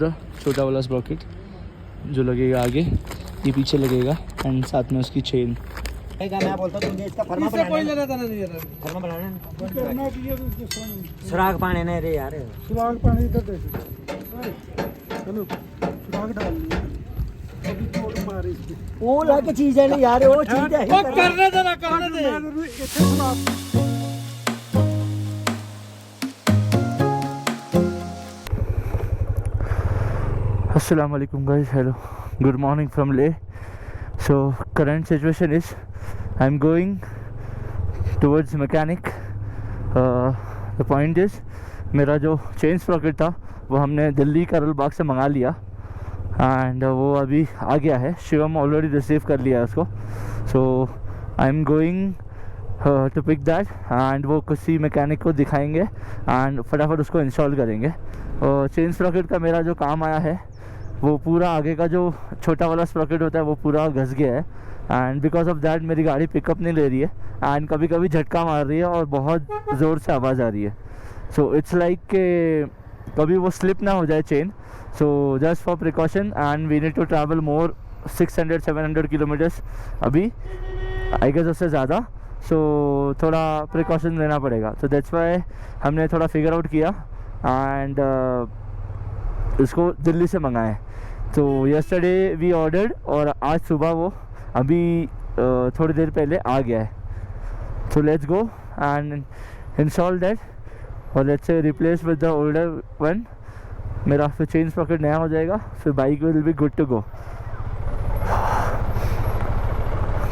The छोटा वाला Sprocket जो लगेगा आगे, ये पीछे लगेगा एंड साथ में उसकी चेन। मैं बोलता हूं तुझे इसका फरमा बनाना सुराग पानी नहीं रे यार, सुराग पानी इधर दे चलो, सुराग डाल लिया अभी चोट मारी इसकी। वो लाके चीज है नहीं यार, वो चीज है वो करने दे ना, करने दे इतने सुराग। Assalamu alaikum guys, hello, good morning from Leh. So current situation is I'm going towards mechanic. The point is मेरा जो चेन स्प्रॉकेट था वो हमने दिल्ली करोल बाग से मंगा लिया एंड वो अभी आ गया है। शिवम ऑलरेडी रिसीव कर लिया है उसको। So I am going to pick that and वो किसी मैकेनिक को दिखाएंगे एंड फटाफट उसको इंस्टॉल करेंगे। चेन स्प्रॉकेट का मेरा जो काम आया है वो पूरा आगे का जो छोटा वाला स्प्रॉकेट होता है वो पूरा घस गया है एंड बिकॉज ऑफ दैट मेरी गाड़ी पिकअप नहीं ले रही है एंड कभी कभी झटका मार रही है और बहुत ज़ोर से आवाज़ आ रही है। सो इट्स लाइक के कभी वो स्लिप ना हो जाए chain. So just for precaution and we need to travel more 600-700 kilometres अभी आई गेस, उससे ज़्यादा। सो थोड़ा प्रिकॉशन लेना पड़ेगा। तो दैट्स वाई हमने थोड़ा फिगर आउट किया एंड इसको दिल्ली से मंगाएं। तो यस्टरडे वी ऑर्डर्ड और आज सुबह वो अभी थोड़ी देर पहले आ गया है। So let's go and install that और let's say replace with the older one. मेरा फिर चेन स्प्रॉकेट नया हो जाएगा, फिर bike will be good to go.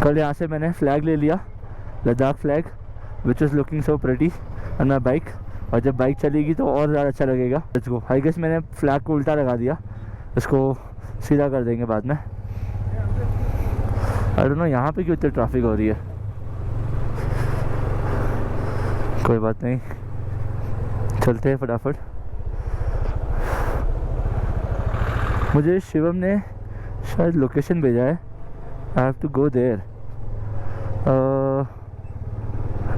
कल यहाँ से मैंने फ्लैग ले लिया, Ladakh flag which is looking so pretty on my bike, और जब बाइक चलेगी तो और ज़्यादा अच्छा लगेगा। Let's go. आई गेस मैंने फ्लैग को उल्टा लगा दिया, इसको सीधा कर देंगे बाद में। आई डोंट नो यहाँ पे क्यों इतनी ट्रैफिक हो रही है, कोई बात नहीं, चलते हैं फटाफट। मुझे शिवम ने शायद लोकेशन भेजा है, I have to go there.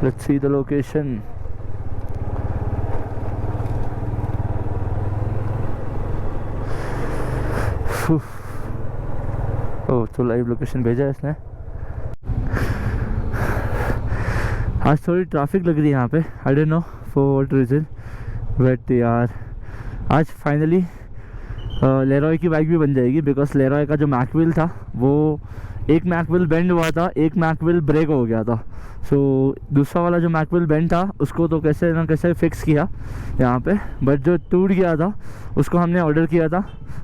Let's see the location. Oh, तो लाइव लोकेशन भेजा है इसने। आज थोड़ी ट्रैफिक लग रही है यहाँ पे, I don't know for what reason, but यार आज फाइनली लेरॉय की बाइक भी बन जाएगी। बिकॉज लेरॉय का जो मैकविल था वो एक मैकविल बेंड हुआ था, एक मैकविल ब्रेक हो गया था। सो दूसरा वाला जो मैकविल बेंड था उसको तो कैसे ना कैसे फिक्स किया यहाँ पे, बट जो टूट गया था उसको हमने ऑर्डर किया था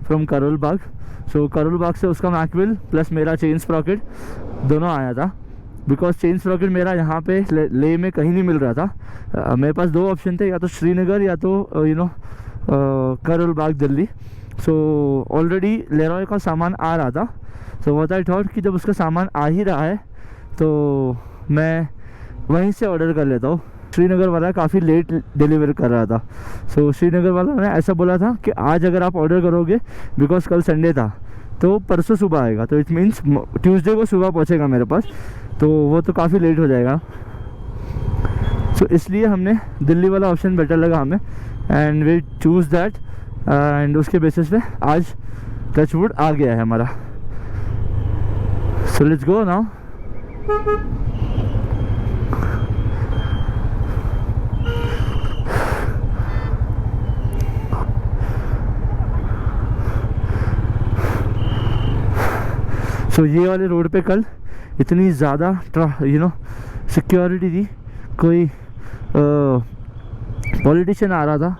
फ्रॉम करोल बाग। सो करोल बाग से उसका मैकविल प्लस मेरा चेन स्प्रॉकेट दोनों आया था। बिकॉज चेन स्प्रॉकेट मेरा यहाँ पे ले में कहीं नहीं मिल रहा था। मेरे पास दो ऑप्शन थे, या तो श्रीनगर या तो Karol Bagh Delhi. So already Leroy का सामान आ रहा था। सो व्हाट आई थॉट कि जब उसका सामान आ ही रहा है तो मैं वहीं से ऑर्डर कर लेता हूँ। श्रीनगर वाला काफ़ी लेट डिलीवर कर रहा था। सो श्रीनगर वाला ने ऐसा बोला था कि आज अगर आप ऑर्डर करोगे, बिकॉज कल संडे था, तो परसों सुबह आएगा, तो इट मीन्स ट्यूसडे को सुबह पहुँचेगा मेरे पास, तो वो तो काफ़ी लेट हो जाएगा। सो इसलिए हमने दिल्ली वाला ऑप्शन बेटर लगा हमें and we choose that and उसके बेसिस पे आज टचवुड आ गया है हमारा। सो लेट्स गो नाउ। सो ये वाले रोड पे कल इतनी ज़्यादा सिक्योरिटी थी, कोई पॉलिटिशियन आ रहा था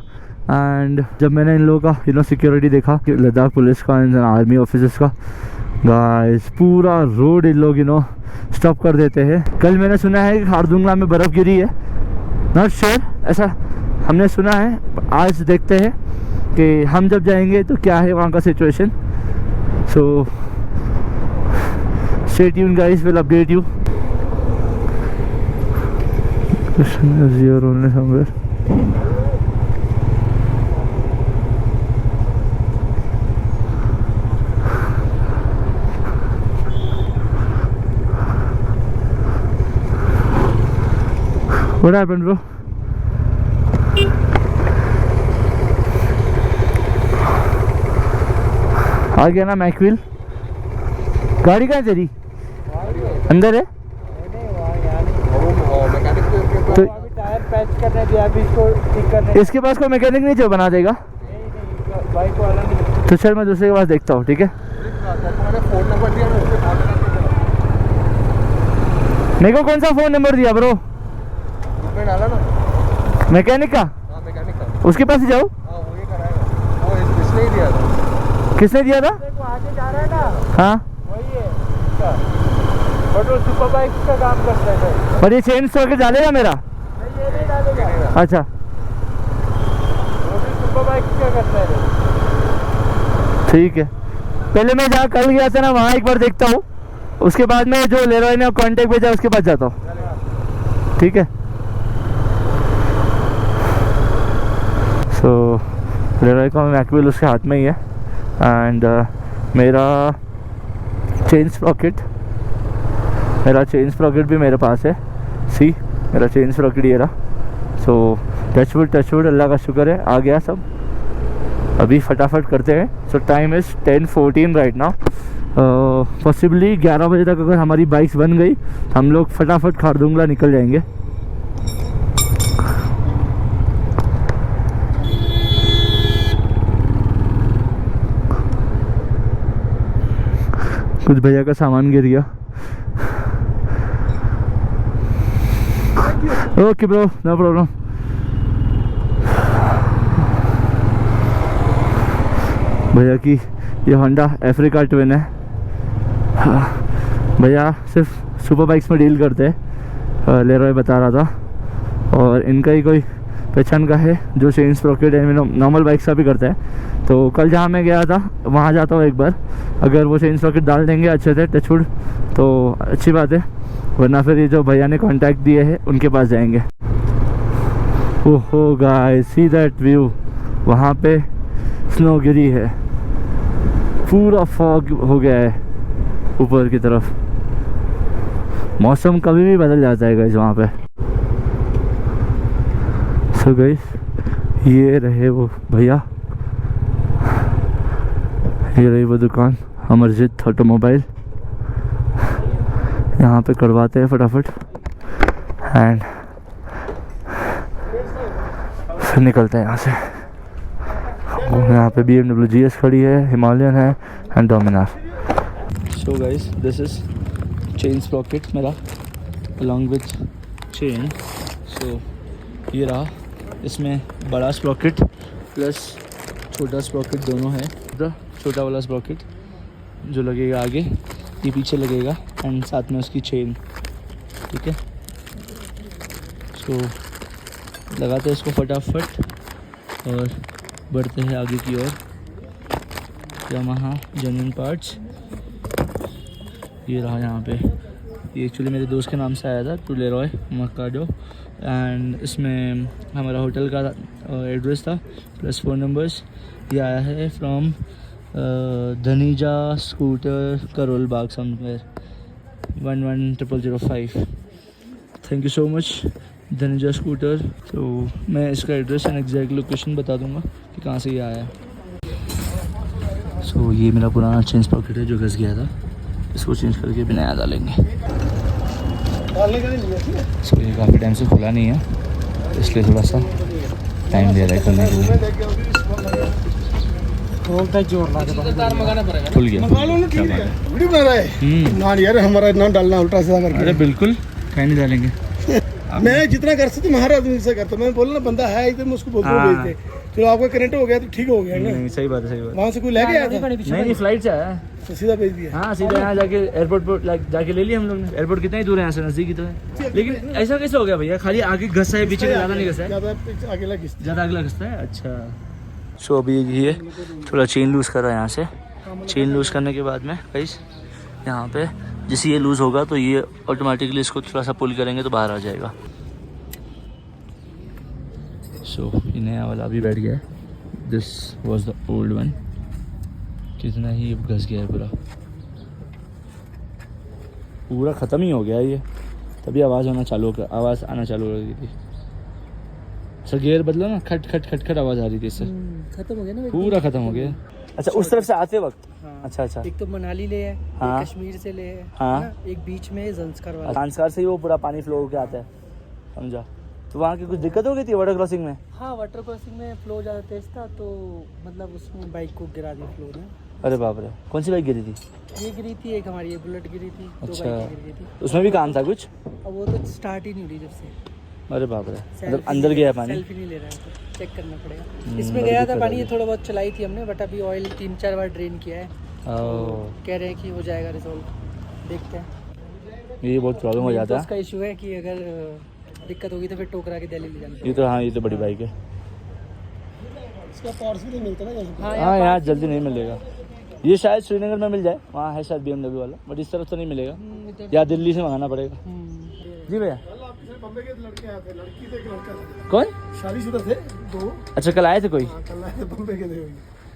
एंड जब मैंने इन लोगों का सिक्योरिटी देखा, लद्दाख पुलिस का एंड आर्मी ऑफिसर्स का, गाइस पूरा रोड इन लोग स्टॉप कर देते हैं। कल मैंने सुना है कि खारदुंगला में बर्फ़ गिरी है, नॉट श्योर, ऐसा हमने सुना है। आज देखते हैं कि हम जब जाएंगे तो क्या है वहाँ का situation. So stay tuned guys, will update you. Question is here only somewhere. What happened, bro? आ गया ना मैकविल। गाड़ी कहाँ है तेरी? अंदर है तो टायर पैच करने दिया, अभी इसको ठीक करने। इसके पास कोई मैकेनिक नहीं जो बना देगा? नहीं, बाइक वाला नहीं। तो चल मैं दूसरे के पास देखता हूँ, ठीक है? फोन नंबर दिया ना, उससे कॉल मेरे को कौन सा फ़ोन नंबर दिया ब्रो? डाला ना मैकेनिक का? हाँ, मैकेनिक का। उसके पास ही जाओ। हाँ, वो ही कराएगा। वो इसने ही दिया था। किसने दिया था? देखो आगे जा रहा है ना, हाँ, वही है इसका। बट वो सुपर बाइक का काम करता है सर। और ये चेन स्टॉकर डालेगा मेरा? नहीं, ये नहीं डालेगा। अच्छा वो भी सुपर बाइक का करता है। ठीक है, पहले मैं जहाँ कल गया था ना वहाँ एक बार देखता हूँ, उसके बाद में जो लेरॉय ने कांटेक्ट भेजा उसके पास जाता हूँ, ठीक है? सो लेरॉय का मैकविल उसके हाथ में ही है एंड मेरा चेन स्प्रॉकेट भी मेरे पास है। सी मेरा चेन स्प्रॉकेट ये रहा। सो टचवुड अल्लाह का शुक्र है आ गया सब। अभी फटाफट करते हैं। सो time is 10:14 right now. Possibly 11 बजे तक अगर हमारी बाइक्स बन गई हम लोग फटाफट खारदुंगला निकल जाएंगे। कुछ भैया का सामान गिर गया। Okay bro, no problem. भैया की ये होंडा अफ्रीका ट्विन है। भैया सिर्फ सुपर बाइक्स में डील करते हैं, लेरॉय बता रहा था। और इनका ही कोई पहचान का है जो चेन स्प्रॉकेट नॉर्मल बाइक्स का भी करता है। तो कल जहाँ मैं गया था वहाँ जाता हूँ एक बार, अगर वो चेन स्प्रॉकेट डाल देंगे अच्छे से टचवुड तो अच्छी बात है, वरना फिर ये जो भैया ने कांटेक्ट दिए हैं उनके पास जाएंगे। ओहो गाइस, सी दैट व्यू। वहाँ पे स्नो गिरी है, पूरा फॉग हो गया है ऊपर की तरफ। मौसम कभी भी बदल जाता है गाइस वहाँ पे। सो गाइस ये रहे वो भैया, ये रही वो दुकान अमरजीत ऑटोमोबाइल। यहाँ पे करवाते हैं फटाफट एंड फिर निकलते हैं यहाँ से। यहाँ पे BMW GS खड़ी है, हिमालयन है and Dominar. So guys this is chain Sprocket मेरा अलॉन्ग विथ चेन। सो ये रहा, इसमें बड़ा स्प्रॉकेट प्लस छोटा स्प्रॉकेट दोनों है। छोटा वाला स्प्रॉकेट जो लगेगा आगे, ये पीछे लगेगा एंड साथ में उसकी चेन, ठीक है? सो लगाते हैं इसको फटाफट और बढ़ते हैं आगे की ओर। यामाहा जेन्युइन पार्ट्स ये रहा यहाँ पे। ये एक्चुअली मेरे दोस्त के नाम से आया था, टू लेरॉय मकाडो, एंड इसमें हमारा होटल का एड्रेस था प्लस फ़ोन नंबर्स। ये आया है from Dhanija scooter Karol Bagh somewhere 110005। Thank you so much Dhanija scooter. तो मैं इसका एड्रेस एंड एग्जैक्ट लोकेशन बता दूंगा कि कहाँ से ये आया है। सो ये मेरा पुराना चेन स्प्रॉकेट है जो घस गया था, इसको चेंज करके भी नया डालेंगे। सो ये काफ़ी टाइम से खुला नहीं है इसलिए थोड़ा सा टाइम दे रहा है खुलने के लिए। जोर लगा खुल गया। मंगा लो ना, ठीक है। वीडियो बना रहा है ना यार, हमारा ना डालना उल्टा सीधा करके। अरे बिल्कुल कहीं नहीं डालेंगे। मैं जितना कर सकता हूँ हर आदमी से करता हूँ। मैं बोला ना बंदा है एकदम, उसको बोलता हूँ भेज दे। चलो आपका करंट हो गया तो ठीक हो गया ना। नहीं सही बात है, सही बात। वहाँ से कोई ले गया था? नहीं फ्लाइट से आया तो सीधा भेज दिया। हाँ, सीधा यहाँ जाके एयरपोर्ट पर जाके ले लिया हम लोग ने। एयरपोर्ट कितना ही दूर है यहाँ से, नज़दीक ही तो है। लेकिन ऐसा कैसे हो गया भैया, खाली आगे घसा है पीछे ज़्यादा नहीं घसा है? ज़्यादा अगला घसता है। अच्छा सो अभी ये थोड़ा चेन लूज़ कर रहा है यहाँ से। चेन लूज़ करने के बाद में गाइस यहाँ पे जैसे ये लूज़ होगा तो ये ऑटोमेटिकली इसको थोड़ा सा पुल करेंगे तो बाहर आ जाएगा। सो ये नया वाला अभी बैठ गया है। This was the old one. कितना ही घस गया है पूरा, पूरा ख़त्म ही हो गया ये। तभी आवाज़ आना चालू हो गई थी। सर गियर बदला ना, खट खट खट खट आवाज़ आ रही थी इससे। खत्म हो गया ना, पूरा ख़त्म हो गया। अच्छा उस तरफ से आते वक्त हाँ। अच्छा अच्छा। एक तो मनाली ले है, हाँ। एक कश्मीर से ले है, हाँ। है ना? एक बीच में ज़ंस्कार वाला। ज़ंस्कार से ही वो पूरा पानी फ्लो होके आता है, समझा। तो वहाँ की कुछ दिक्कत हो गई थी वाटर क्रॉसिंग में? हाँ, वाटर क्रॉसिंग में फ्लो ज़्यादा तेज था, तो मतलब उसमें बाइक को गिरा दिया फ्लो ने। अरे बाप रे, कौन सी बाइक गिरी थी? ये गिरी थी, एक हमारी ये बुलेट गिरी थी, दो अच्छा। बाइकें गिर गई थी। उसमें भी काम था कुछ? अब वो तो स्टार्ट ही नहीं हो रही जब से। अरे बाप रे, मतलब सेल्फी अंदर गया है पानी? सेल्फी नहीं ले रहा है, तो चेक करना पड़ेगा। इसमें गया था पानी, ये थोड़ा बहुत चलाई थी हमने, बट अभी ऑयल 3-4 बार ड्रेन किया है। तो कह रहे हैं कि हो जाएगा रिजॉल्व, देखते हैं। ये बहुत प्रॉब्लम हो जाता है। उसका इशू है कि अगर दिक्कत होगी तो फिर टोकरा के दिल्ली ले जाना। ये तो हाँ, ये तो बड़ी बाइक है। इसका पार्ट्स भी नहीं मिलता ना कहीं। हाँ यहाँ जल्दी नहीं मिलेगा। ये शायद श्रीनगर में मिल जाए, वहाँ है शायद BMW वाला, बट इस तरफ तो नहीं मिलेगा, या दिल्ली से मंगाना पड़ेगा। जी भैया। बम्बई के लड़के आए थे, लड़की थे, एक लड़का था। कौन? शादीशुदा थे 2। अच्छा, कल आए थे कोई? कल आए थे, बम्बई के थे।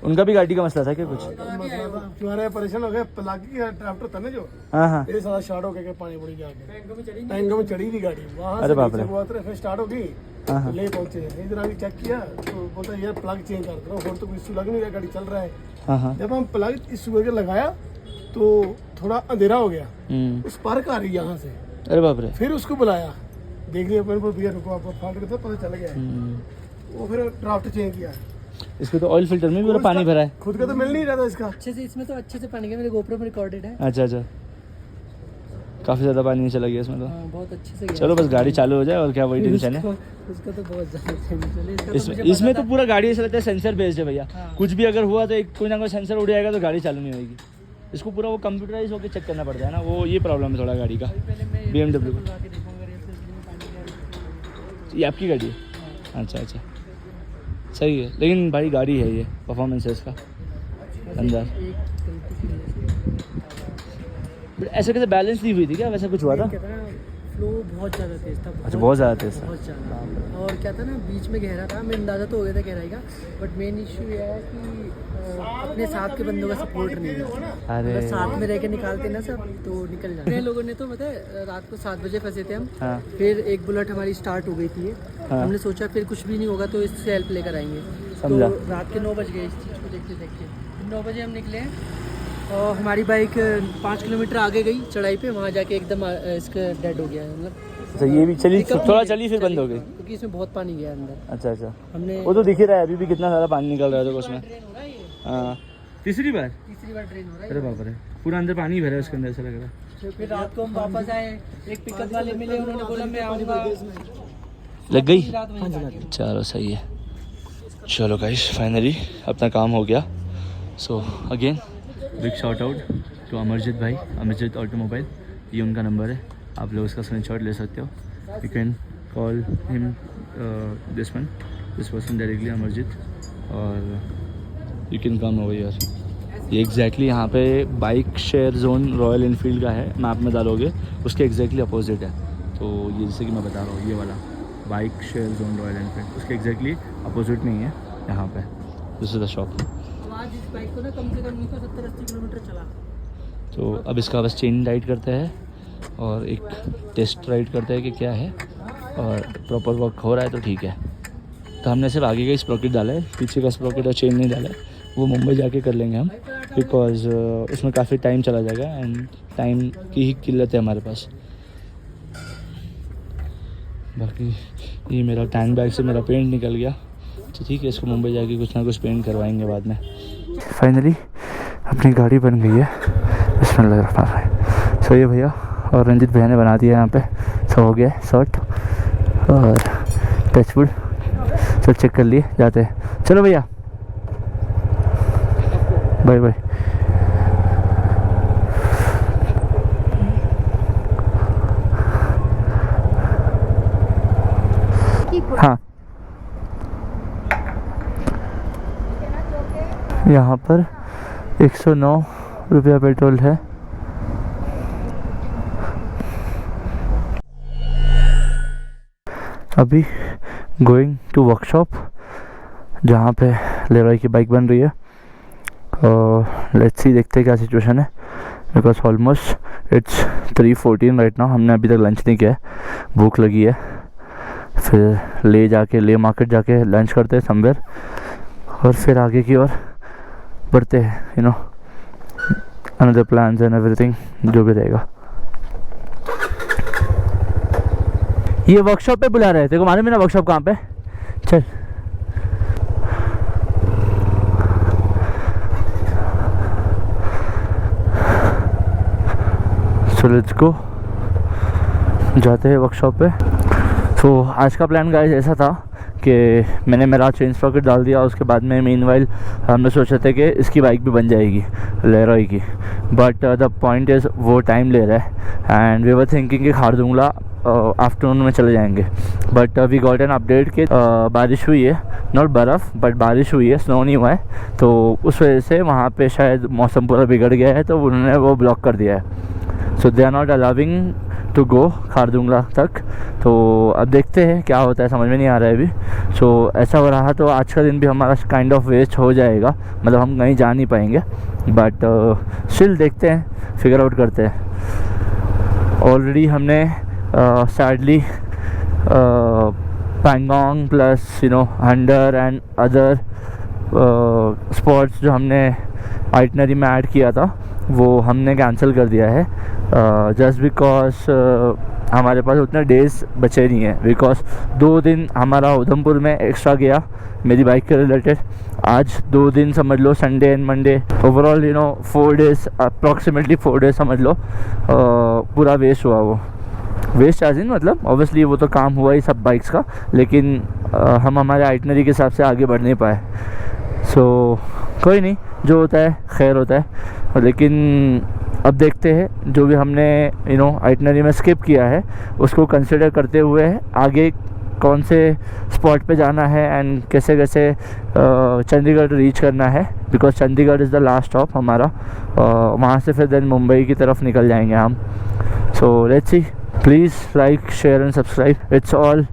उनका भी गाड़ी का मसला था क्या कुछ? मसला था, तुम्हारे परेशान हो गए, प्लाग की ट्रैक्टर था ना जो, हाँ हाँ। ये सारा स्टार्ट हो गया, पानी पड़ी जाके टैंक में चढ़ी थी गाड़ी, वहाँ अरे बाप रे। फिर स्टार्ट हो गई, तो ले पहुंचे। इधर आके चेक किया तो बोलता यार प्लग चेंज कर दो, और तो कोई इशू लग नहीं रहा, गाड़ी चल रहा है। हाँ हाँ। जब हम प्लग इशू करके लगाया तो थोड़ा अंधेरा हो गया, स्पार्क आ रही यहाँ से। अरे बाप रे। फिर उसको बुलाया, देख लिया मैंने, बोल भैया रुको, आप फॉल्ट करते पता चल गया है। वो फिर ड्राफ्ट चेंज किया। इसको तो ऑयल फिल्टर में भी पूरा पानी भरा है। खुद का तो मिल नहीं रहा था इसका अच्छे से, इसमें तो अच्छे से पानी गया, मेरे गोप्रो में रिकॉर्डेड है। अच्छा अच्छा, काफ़ी ज़्यादा पानी नहीं चला गया इसमें तो। बहुत अच्छे से गया। चलो बस गाड़ी चालू हो जाए, और क्या वही टेंशन है। उसका तो बहुत ज़्यादा टेंशन है। इसमें तो पूरा गाड़ी ऐसा लगता है सेंसर बेस्ड है भैया। कुछ भी अगर हुआ तो एक कोई ना कोई सेंसर उड़ जाएगा तो गाड़ी चालू नहीं होगी। इसको पूरा वो कंप्यूटराइज होकर चेक करना पड़ता है ना, वो ये प्रॉब्लम है थोड़ा गाड़ी का। BMW का। ये आपकी गाड़ी है? अच्छा अच्छा, सही है, लेकिन भाई गाड़ी है, ये परफॉर्मेंस है इसका अंदर। ऐसे कैसे बैलेंस नहीं हुई थी क्या, वैसा कुछ हुआ था? फ्लो बहुत ज़्यादा तेज था। अच्छा, बहुत ज़्यादा तेज था। बहुत ज़्यादा। और क्या था ना, बीच में गहरा था, मैं अंदाज़ा तो हो गया था गहराई का, बट मेन इशू ये है कि अपने साथ के बंदों का सपोर्ट नहीं है। अरे मतलब साथ में रह के निकालते ना सब, तो निकल जाते हैं। लोगों ने तो पता है, रात को 7 बजे फंसे थे हम। हाँ। फिर एक बुलेट हमारी स्टार्ट हो गई थी। हाँ। हमने सोचा फिर कुछ भी नहीं होगा तो इससे हेल्प लेकर आएंगे। समझा। तो रात के 9 बज गए इस चीज़ को देखते देखते। 9 बजे हम निकले और हमारी बाइक 5 किलोमीटर आगे गई चढ़ाई पे, वहाँ जाके एकदम इसका डेड हो गया है। मतलब अच्छा, ये भी चली, थोड़ा चली फिर बंद हो गई क्योंकि इसमें बहुत पानी गया अंदर। अच्छा अच्छा, हमने वो तो दिख ही रहा है अभी भी कितना सारा पानी निकल रहा है उसमें। ड्रेन हो रहा है ये, हाँ, तीसरी बार ड्रेन हो रहा है। अरे बाप रे, पूरा अंदर पानी भरा है उसके अंदर, ऐसा लग रहा है। फिर रात को हम वापस आए, एक पिकअप वाले मिले, उन्होंने बोला मैं आऊँगा। लग गई? रात वहीं काटी। चलो सही है। चलो गाइस, फाइनली अपना काम हो गया। So again big shout out to Amarjeet भाई, अमरजीत ऑटोमोबाइल। ये उनका नंबर है, आप लोग उसका स्क्रीनशॉट ले सकते हो। You can call him this person directly, Amarjeet, और you can come over here. ये एग्जैक्टली यहाँ पे bike share zone Royal Enfield का है, मैप में डालोगे उसके एग्जैक्टली अपोजिट है। तो ये जैसे कि मैं बता रहा हूँ, ये वाला bike share zone Royal Enfield उसके एग्जैक्टली अपोजिट नहीं है यहाँ पे, दिस इज द शॉप। तो आज इस बाइक को ना कम से कम 70-80 किलोमीटर चला। तो अब इसका बस चेन राइड करते हैं और एक टेस्ट राइड करते हैं कि क्या है, और प्रॉपर वर्क हो रहा है तो ठीक है। तो हमने सिर्फ आगे का स्प्रॉकेट डाला है, पीछे का स्प्रॉकेट और चेन नहीं डाला है, वो मुंबई जाके कर लेंगे हम, बिकॉज उसमें काफ़ी टाइम चला जाएगा एंड टाइम की ही किल्लत है हमारे पास। बाकी ये मेरा टैंक बैग से मेरा पेंट निकल गया, तो ठीक है, इसको मुंबई जाके कुछ ना कुछ पेंट करवाएंगे बाद में। फाइनली अपनी गाड़ी बन गई है, इसमें लग रहा है। सो ये भैया और रंजित भैया ने बना दिया यहाँ पे, सब हो गया शॉर्ट और टचवुड सब चेक कर लिए, जाते हैं। चलो भैया, बाय बाय। हाँ, यहाँ पर 109 रुपया पेट्रोल है। अभी गोइंग टू वर्कशॉप जहाँ पे लेरॉय की बाइक बन रही है, और लेट्स सी, देखते हैं क्या सिचुएशन है, because almost it's 3:14 right now. हमने अभी तक लंच नहीं किया है, भूख लगी है। फिर ले मार्केट जाके लंच करते हैं समवेयर, और फिर आगे की ओर बढ़ते हैं, अनदर प्लान्स एंड एवरीथिंग जो भी रहेगा। ये वर्कशॉप पे बुला रहे थे को मालूम है ना वर्कशॉप कहाँ पे? चल सो लेट्स गो, जाते हैं वर्कशॉप पे। तो आज का प्लान गाइस ऐसा था कि मैंने मेरा चेन स्प्रॉकेट डाल दिया, उसके बाद में मीनवाइल हमने सोचा था कि इसकी बाइक भी बन जाएगी लेरॉय की, बट द पॉइंट इज़ वो टाइम ले रहा है एंड वी वर थिंकिंग कि खारदुंगला आफ्टरनून में चले जाएंगे, but we got an update कि बारिश हुई है, नॉट बर्फ़ बट बारिश हुई है, स्नो नहीं हुआ है, तो उस वजह से वहाँ पे शायद मौसम पूरा बिगड़ गया है, तो उन्होंने वो ब्लॉक कर दिया है। So they are not allowing to go Khardungla तक। तो अब देखते हैं क्या होता है, समझ में नहीं आ रहा है अभी। सो ऐसा हो रहा तो आज का दिन भी हमारा काइंड ऑफ वेस्ट हो जाएगा, मतलब हम कहीं जा नहीं पाएंगे, बट स्टिल देखते हैं, फिगर आउट करते हैं। ऑलरेडी हमने sadly Pangong plus hander and other spots जो हमने आइटनरी में ऐड किया था वो हमने कैंसिल कर दिया है, जस्ट बिकॉज हमारे पास उतने डेज़ बचे नहीं हैं, बिकॉज 2 दिन हमारा उधमपुर में एक्स्ट्रा गया मेरी बाइक के रिलेटेड। आज 2 दिन समझ लो, Sunday and Monday, overall 4 days, approximately 4 days समझ लो, पूरा वेस्ट हुआ। वो वेस्ट एज इन मतलब ऑब्वियसली वो तो काम हुआ ही सब बाइक्स का, लेकिन हम हमारे आइटनरी के हिसाब से आगे बढ़ नहीं पाए। सो कोई नहीं, जो होता है खैर होता है, लेकिन अब देखते हैं जो भी हमने आइटनरी में स्किप किया है उसको कंसिडर करते हुए आगे कौन से स्पॉट पे जाना है एंड कैसे कैसे चंडीगढ़ रीच करना है, because Chandigarh is the last stop हमारा, वहाँ से फिर देन मुंबई की तरफ निकल जाएंगे हम। So let's see, please like share and subscribe, it's all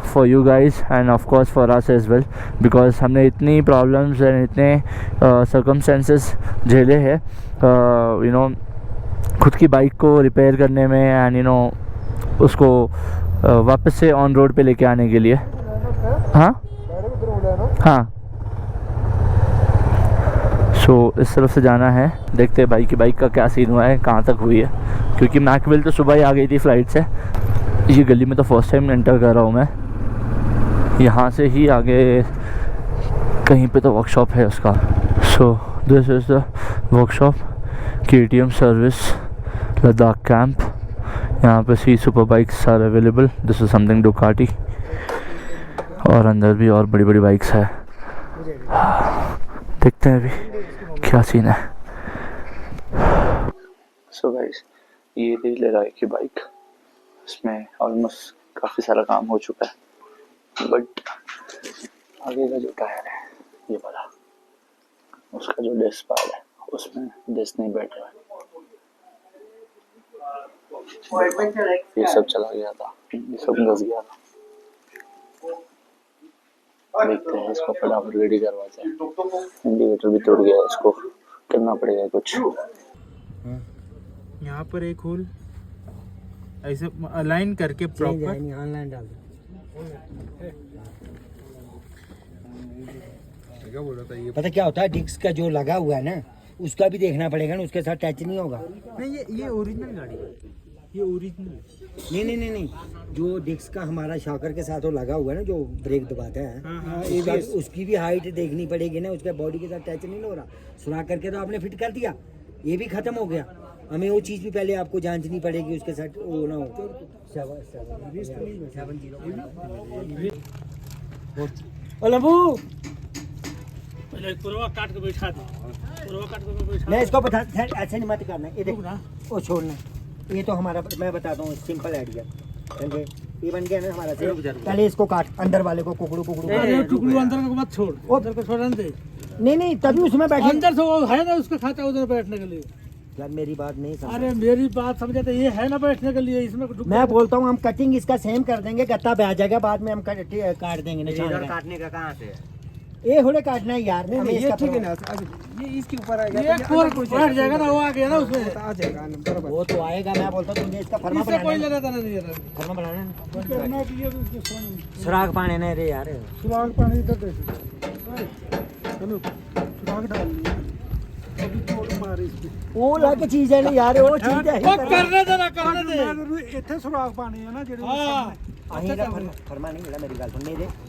for you guys and of course for us as well, because हमने इतनी problems and इतने circumstances झेले हैं खुद की बाइक को रिपेयर करने में एंड उसको वापस से ऑन रोड पे लेके आने के लिए। हाँ हाँ, सो इस तरफ से जाना है, देखते हैं बाइक का क्या सीन हुआ है, कहाँ तक हुई है, क्योंकि मैकविल तो सुबह ही आ गई थी फ्लाइट से। ये गली में तो फर्स्ट टाइम एंटर कर रहा हूँ मैं, यहाँ से ही आगे कहीं पे तो वर्कशॉप है उसका। So this is the workshop, KTM service Ladakh camp. यहाँ पे see super bikes are available, this is something Ducati, और अंदर भी और बड़ी बड़ी बाइक्स है। देखते हैं अभी क्या सीन है। सो गाइस, ये थी लेराय की बाइक, इसमें ऑलमोस्ट काफ़ी सारा काम हो चुका है, बट आगे का जो टायर है ये वाला, उसका जो डिस्क पार्ट है उसमें डिस्क नहीं बैठ रहा है, ये सब चला गया था, ये सब घस गया था। देखते हैं इसको फटाफट रेडी करवाते हैं। इंडिकेटर भी टूट गया, इसको करना पड़ेगा कुछ। यहाँ पर एक होल ऐसे अलाइन करके प्रॉपर ऑनलाइन डाल दो। पता क्या होता है, डिस्क का जो लगा हुआ है ना उसका भी देखना पड़ेगा ना, उसके साथ टच नहीं होगा। नहीं, ये ओरिजिनल गाड़ी है, ये ओरिजिनल नहीं, जो डिस्क का हमारा शॉकर के साथ वो लगा हुआ है ना, जो ब्रेक दबाता है, उसकी भी हाइट देखनी पड़ेगी ना, उसके बॉडी के साथ टच नहीं हो रहा। सुना करके तो आपने फिट कर दिया, ये भी खत्म हो गया, हमें वो चीज़ भी पहले आपको जांचनी पड़ेगी, उसके साथ वो ना हो। 7 काट के बैठा दे, नहीं इसको बता, ऐसे नहीं मत करना, ये देखो ना, वो छोड़ना, ये तो हमारा, मैं बताता हूँ सिंपल आइडिया, समझे? ये बन गया ना हमारा से, पहले इसको काट, अंदर वाले को कुकड़ू अंदर को मत छोड़, उधर को छोड़ने दे। नहीं तभी उसमें बैठे, अंदर से वो है ना उसका खाता उधर बैठने के लिए। यार मेरी बात नहीं समझ। अरे मेरी बात समझे तो ये है ना बैठने के लिए, इसमें मैं बोलता हूँ हम कटिंग इसका सेम कर देंगे, गत्ता पे आ जाएगा, बाद में हम काट देंगे। इधर काटने का कहाँ से? ये थोड़े काटना है यार, नहीं ये ठीक है ना, ये इसके ऊपर आ गया, ये बैठ जाएगा ना, वो आ गया ना उसमें आ जाएगा बराबर, वो तो आएगा। मैं बोलता हूँ तुझे इसका फर्मा इससे कोई बनाना, लेना देना नहीं है, फर्मा बनाना करना कि ये सुराग पाने नहीं रे यार, सुराग पानी इधर देखो, चलो सुराग डाल लिया, अभी छोड़ ਉਹ ਲੱਗ ਚੀਜ਼ ਹੈ ਨਾ ਯਾਰ, ਉਹ ਚੀਜ਼ ਹੈ ਉਹ ਕਰਨੇ ਦੇ ਨਾ ਕਰਨੇ ਦੇ ਇੱਥੇ ਸੁਰਾਖ ਪਾਣੇ ਆ ਨਾ ਜਿਹੜੇ ਹਾਂ ਅਸੀਂ ਦਾ ਫਰਮਾ ਨਹੀਂ ਮਿਲਾ, ਮੇਰੀ ਗੱਲ ਸੁਣ,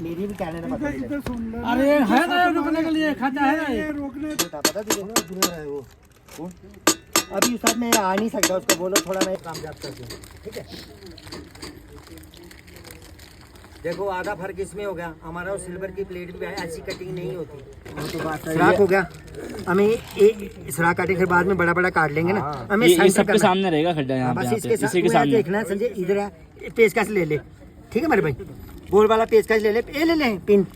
मेरी भी कहने का मतलब है। ਇੱਧਰ ਸੁਣ ਲੈ अरे है ना रुकने के लिए खाता है ना ये। ਇਹ ਰੋਕਨੇ पता तुझे वो कौन? अभी उस साथ में आ नहीं सकता, उसको बोलो थोड़ा मैं कामयाब कर दूँ, ठीक है। देखो आधा फर्क इसमें हो गया, हमारा सिल्वर की प्लेट में ऐसी कटिंग नहीं होती, वो तो बात सुराख हो गया। हमें सुराख काटे फिर बाद में बड़ा बड़ा काट लेंगे ना, हमें ये सबके सामने रहेगा खड्डा यहाँ बस पे, इसके साथ इसी के सामने। देखना संजय, इधर है, पेचकस ले ले, ठीक है मेरे भाई, गोल वाला पेचकस ले ले, ये ले ले पिन,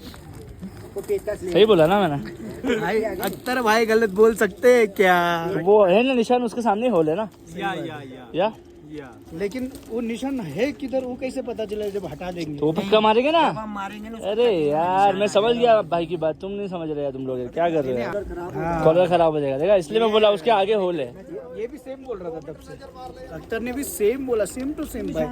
वो पेचकस ले। सही बोला ना मैंने? अख्तर भाई गलत बोल सकते हैं क्या? वो है ना निशान, उसके सामने होल है ना, या लेकिन वो निशान है किधर, वो कैसे पता चला जब हटा देंगे? तो पक्का मारेंगे ना। हम मारेंगे ना, अरे यार मैं समझ गया भाई की बात, तुम नहीं समझ रहे हो, तुम लोग क्या कर रहे हो, कॉलर खराब हो जाएगा, देखा, इसलिए मैं बोला उसके आगे होल है। ये भी सेम बोल रहा था तब से, अख्तर ने भी सेम बोला, सेम टू सेम भाई।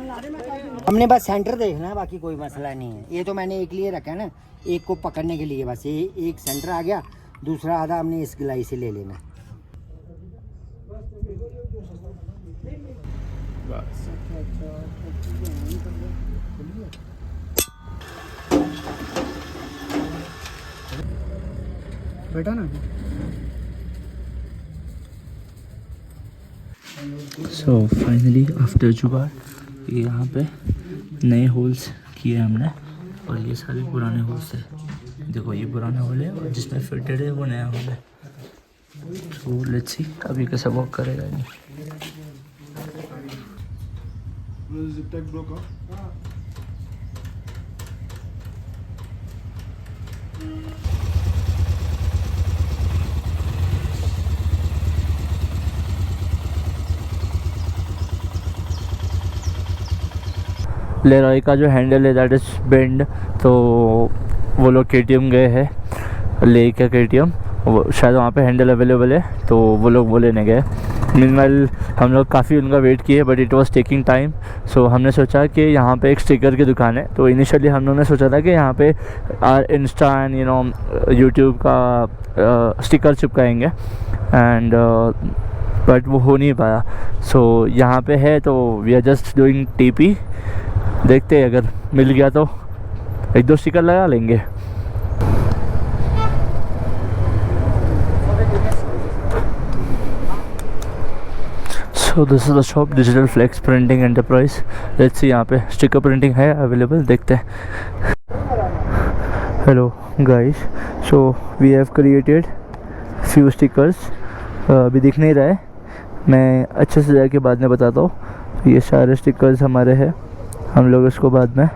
हमने बस सेंटर देखना है, बाकी कोई मसला नहीं है। ये तो मैंने एक लिए रखा है ना, एक को पकड़ने के लिए, बस ये एक सेंटर आ गया, दूसरा आधा हमने इस गिलाई से ले लेना। बेटा ना सो फाइनली आफ्टर जुगाड़ ये यहाँ पे नए होल्स किए हमने, और ये सारे पुराने होल्स है। देखो ये पुराना होल है और जिसमें फिटेड है वो नया होल है। तो लेट्स सी अभी कैसा वर्क करेगा ये। लेरॉय का जो हैंडल है दैट इज बेंड, तो वो लोग KTM गए हैं, ले क्या KTM, वो शायद वहाँ पे हैंडल अवेलेबल है, तो वो लोग वो लेने गए। मीनवाइल हम लोग काफ़ी उनका वेट किए, but it was taking time. So हमने सोचा कि यहाँ पे एक स्टिकर की दुकान है, तो इनिशियली हम लोगों ने सोचा था कि यहाँ पे इंस्टा एंड यूट्यूब का स्टिकर चिपकाएंगे, एंड बट वो हो नहीं पाया। सो यहाँ पे है, तो we are just doing TP, देखते हैं अगर मिल गया तो एक दो स्टिकर लगा लेंगे। So this is the shop, digital flex printing enterprise. Let's see यहाँ पे स्टिकर प्रिंटिंग है अवेलेबल, देखते हैं। Hello guys, so we have created few stickers, अभी दिख नहीं रहा है, मैं अच्छे से जाके बाद में बताता हूँ। ये सारे स्टिकर्स हमारे हैं, हम लोग इसको बाद में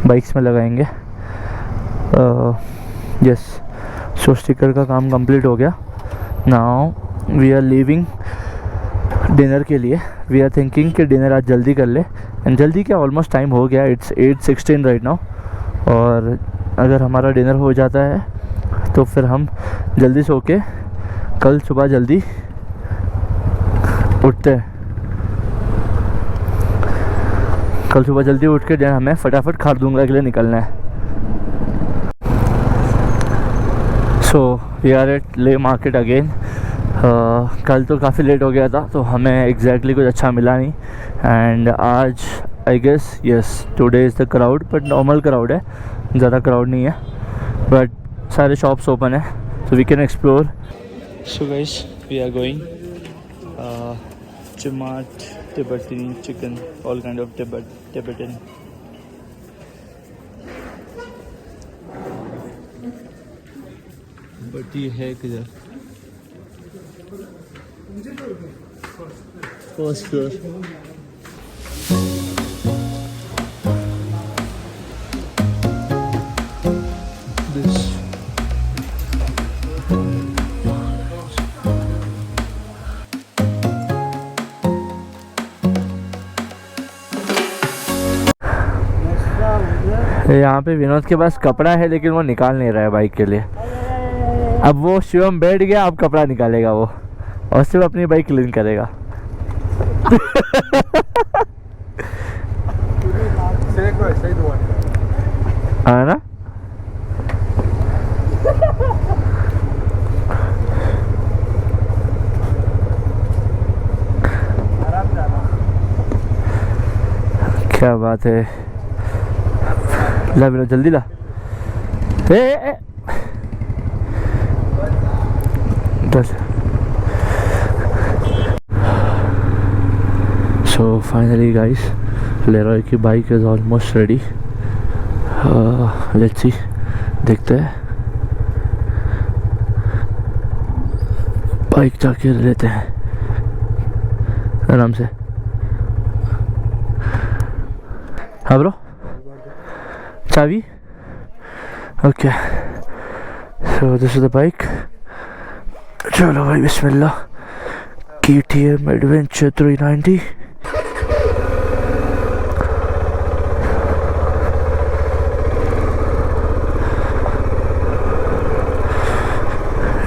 बाइक्स में लगाएंगे। यस, सो स्टिकर का काम कंप्लीट हो गया। Now we are leaving dinner के लिए। वी आर थिंकिंग कि डिनर आज जल्दी कर ले, एंड जल्दी क्या, ऑलमोस्ट टाइम हो गया, इट्स 8:16 राइट नाउ। और अगर हमारा डिनर हो जाता है तो फिर हम जल्दी सो के कल सुबह जल्दी उठते हैं। कल सुबह जल्दी उठ के हमें फटाफट खारदुंगा के लिए निकलना है। सो वी आर एट ले मार्केट अगेन। कल तो काफ़ी लेट हो गया था, तो हमें एग्जैक्टली कुछ अच्छा मिला नहीं, एंड आज I guess yes today is the crowd, but normal crowd है, ज़्यादा क्राउड नहीं है, बट सारे शॉप्स ओपन है, so we can explore. So guys, we are going Chamat, Tibetan chicken, all kind of Tibetan. But ये है किधर? First floor. This. यहाँ पे विनोद के पास कपड़ा है, लेकिन वो निकाल नहीं रहा है बाइक के लिए। अब वो शिवम बैठ गया, अब कपड़ा निकालेगा वो, और सिर्फ अपनी बाइक क्लीन करेगा। है ना? क्या बात है, ला मेरा जल्दी ला। ए So finally guys, Leroy की bike is almost ready. Let's see, देखते हैं, बाइक जाके लेते हैं आराम से। हाँ ब्रो, चाबी? Okay, so this is the bike. चलो भाई बिस्मिल्लाह। KTM Adventure 390।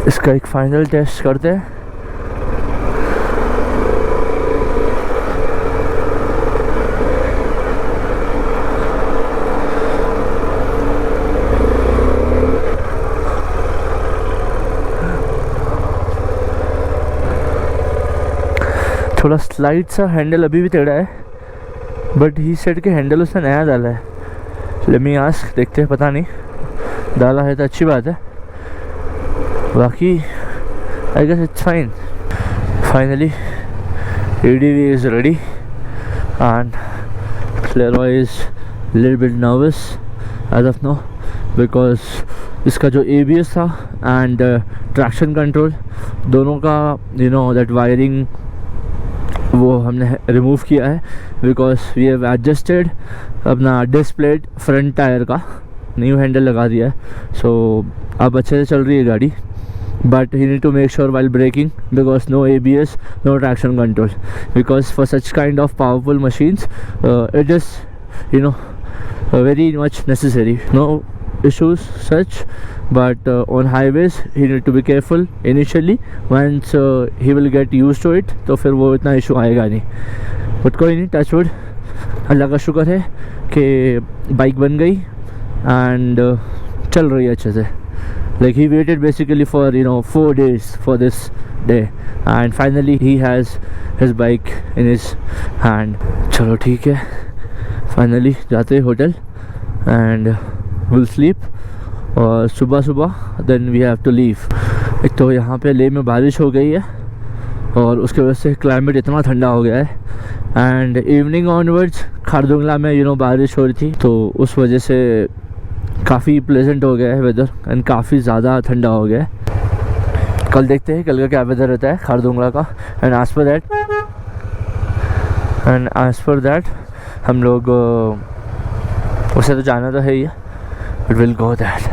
इसका एक फाइनल टेस्ट करते हैं। थोड़ा स्लाइड सा हैंडल अभी भी टेढ़ा है, बट ही सेट के हैंडल उसने नया डाला है। लेट मी आस्क, देखते हैं, पता नहीं, डाला है तो अच्छी बात है, बाकी I guess it's fine. Finally ADV is ready and Leroy is little bit nervous as of now because इसका जो ABS था and traction control दोनों का that wiring वो हमने रिमूव किया है बिकॉज वी हैव एडजस्टेड अपना डिस्क प्लेट फ्रंट टायर का, न्यू हैंडल लगा दिया है। सो अब अच्छे से चल रही है गाड़ी, but you need to make sure while braking because no ABS, no traction control, because for such kind of powerful machines it is very much necessary. No issues such, but on highways he need to be careful initially. Once he will get used to it तो फिर वो इतना issue आएगा नहीं। But कोई नहीं, touch wood, अल्लाह का शुक्र है कि बाइक बन गई एंड चल रही है अच्छे से। Like he waited basically for 4 days for this day and finally he has his bike in his hand. चलो ठीक है, फाइनली जाते हैं होटल एंड विल स्लीप और सुबह then we have to leave. एक तो यहाँ पे लेह में बारिश हो गई है और उसके वजह से क्लाइमेट इतना ठंडा हो गया है एंड इवनिंग ऑनवर्ड्स खारदुंगला में बारिश हो रही थी तो उस वजह से काफ़ी प्लेजेंट हो गया है वेदर एंड काफ़ी ज़्यादा ठंडा हो गया है। कल देखते हैं कल का क्या वेदर रहता है खारदुंगला का एंड एज पर दैट हम लोग उसे तो जाना तो है ही, but will go that.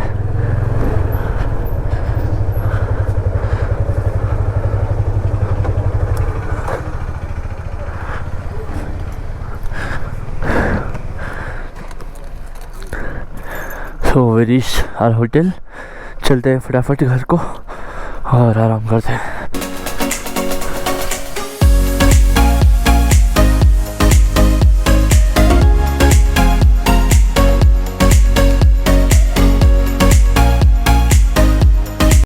So we reached our hotel, चलते हैं फटाफट घर को और आराम करते हैं।